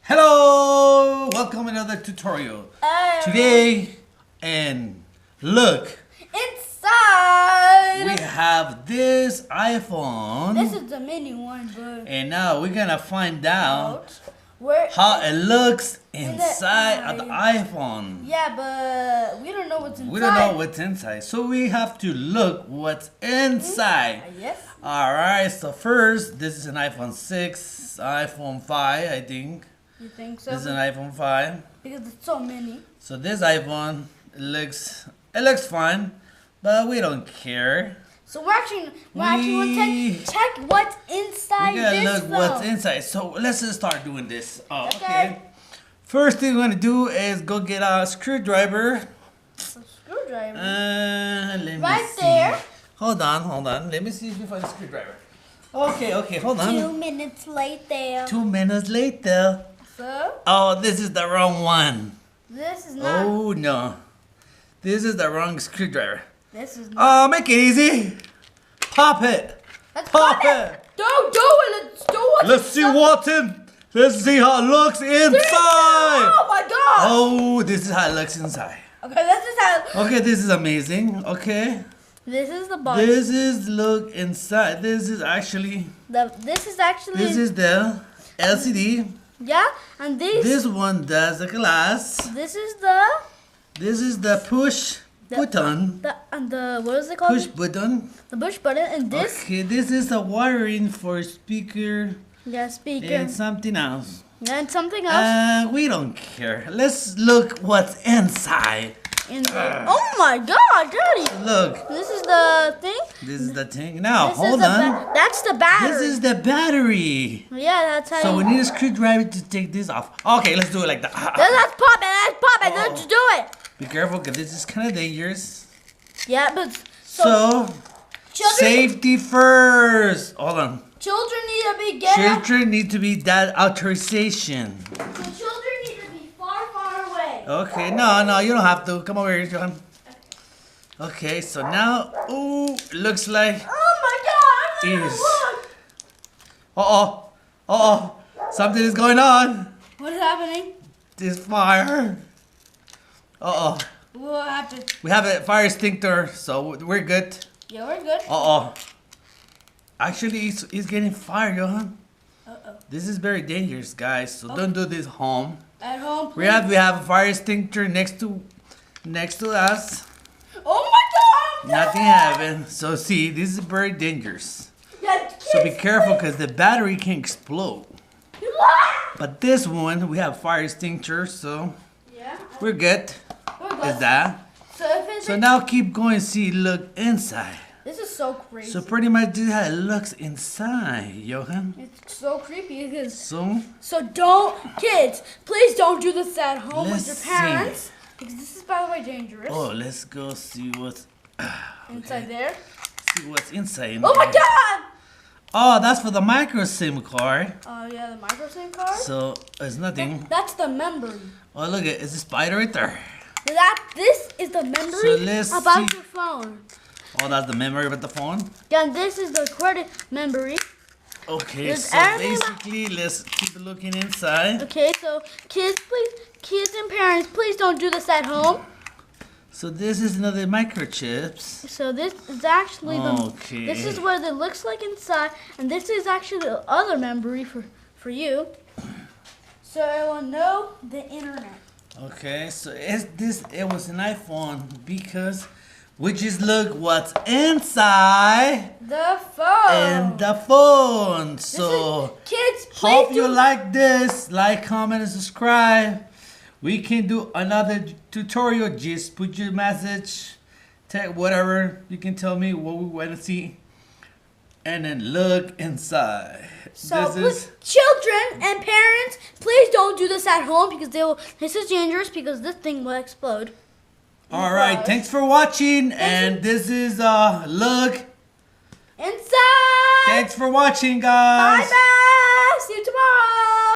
Hello! Welcome to another tutorial. Today, and look. Inside! We have this iPhone. This is the mini one, but... And now we're gonna find out where how it looks inside of the iPhone. Yeah, but we don't know what's inside. We don't know what's inside. So we have to look what's inside. Yes. Alright, so first, this is an iPhone 6, iPhone 5, I think. You think so? This is an iPhone 5. Because it's so mini. So this iPhone looks fine, but we don't care. So we're actually going to check what's inside We gotta this look what's inside. So let's just start doing this. Oh, Okay. First thing we're gonna do is go get a screwdriver. A screwdriver. Let me Right see. there. Hold on. Let me see if we find a screwdriver. Okay, hold on. 2 minutes later. 2 minutes later. So? Oh, this is the wrong one. This is not. Oh no. This is the wrong screwdriver. This is not. Oh, make it easy. Pop it. Let's Pop it. Don't do it. Let's do it. Let's see what's in. Let's see how it looks inside. Oh my god. Oh, this is how it looks inside. Okay, this is how. Okay, this is amazing. Okay. This is the box. This is look inside. This is actually This is actually. this is the LCD. Yeah, and This one does the glass. This is the push button. the what is it called? Push button. The push button, and this. Okay, this is the wiring for speaker Yeah, speaker. and something else. And something else. We don't care. Let's look what's inside. Oh my god, Daddy! Look. This is the thing. This is the thing. Now, This hold is on. that's the battery. This is the battery. Yeah, that's how. So we you... need a screwdriver to take this off. Okay, let's do it like that. Let's pop it. Let's pop it. Let's do it. Be careful, because this is kind of dangerous. Yeah, but So, children, safety first. Hold on. children need to be getting. Children need to be that authorization. The children need to be far, far away. Okay, no, you don't have to. Come over here, John. Okay, so now, ooh, looks like. Oh my god! I'm Is. look. Something is going on. What is happening? This fire. We'll have to. We have a fire extinguisher, so we're good. Yeah, we're good. Actually, he's getting fire, Johan. This is very dangerous, guys. So don't do this home. At home, please. We have a fire extinguisher next to us. Oh my god! Nothing happened. So see, this is very dangerous. Yeah, So be careful, because the battery can explode. But this one, we have fire extinguisher, so Yeah. we're good. We're good. Is that? So now keep going. See, look inside. This is so crazy. So pretty much this is how it looks inside, Johan. It's so creepy because. So don't, kids, please don't do this at home with your Let's parents. Because this is, by the way, dangerous. let's go see what's Inside there. see what's inside. Oh my god! Oh, that's for the micro SIM card. Oh yeah, the micro SIM card. So it's nothing. That's the memory. Oh, look it's a spider right there. This is the memory So let's about see. your phone. Oh, that's the memory of the phone. Yeah, and this is the credit memory. Okay, There's so everything basically, let's keep looking inside. Okay, so kids and parents, please don't do this at home. So this is another microchips. So this is actually Okay. this is what it looks like inside, and this is actually the other memory for you. So it will know the internet. Okay, so it was an iPhone because we just look what's inside The phone. and the phone. So Kids, please hope do. you like this. Like, comment, and subscribe. We can do another tutorial. Just put your message, tag whatever. You can tell me what we want to see, and then look inside. So children and parents, please don't do this at home because this is dangerous because this thing will explode. All right, thanks for watching, and this is look Inside. Thanks for watching, guys. Bye bye. See you tomorrow.